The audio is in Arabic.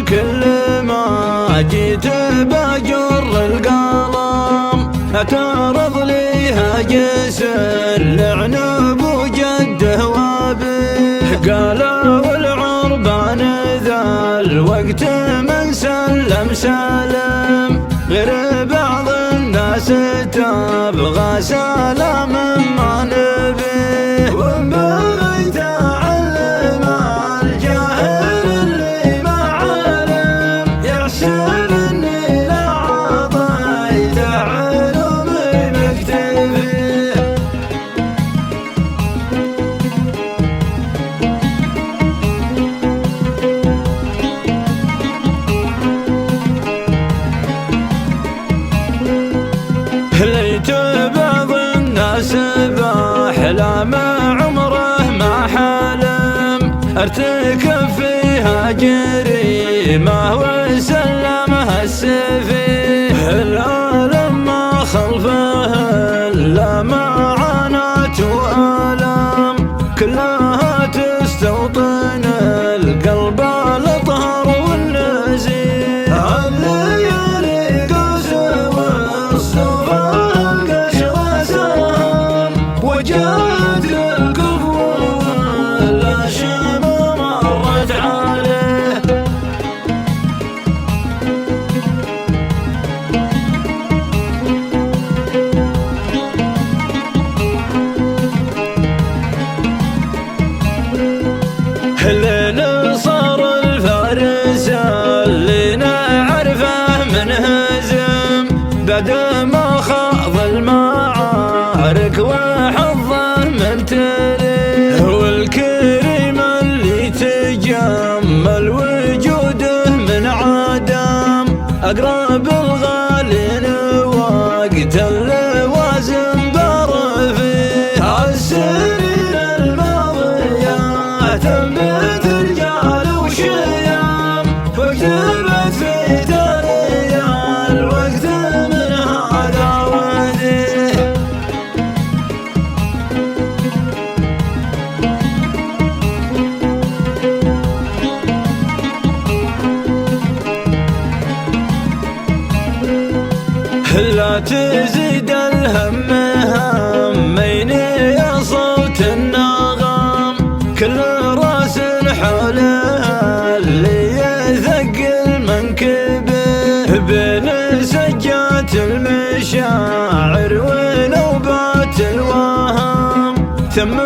كل ما جيت بجر القلم اعترض لي هاجسر لعنب وجده وابه، قالوا العربان ذا الوقت من سلم سلم، غير بعض الناس تبغى سلام ما نبيه، وبغيت اعلم الجاهل اللي ما علم يحسب اني لا عطيت علومي مكتبي. ليت بعض الناس بأحلام عمره ما حلم، ارتكب فيها جريمة وسلمها السفيه، العالم ما خلفه إلا معاناة وآلام، كلها تستوطن القلب الأطهر والنزيه، الليالي قوس والصفا القشر سام، وجهت الكفو والأشم مرت عليه. لين صار الفارس اللي نعرفه منهزم، بعد ما خاض المعارك وحظه ممتلئ، والكريم اللي تجمل وجوده من عدم، أقرب الغالين وقت اللوازم برفيه، السنين الماضية تمت رجال وشيام، فاكتبت في تاريخ الوقت من هذا وديه. لا تزيد الهم همين يا صوت النغم، كل راس حولها اللي يثقل منكبه، بين سجات المشاعر ونوبات الوهم، ثم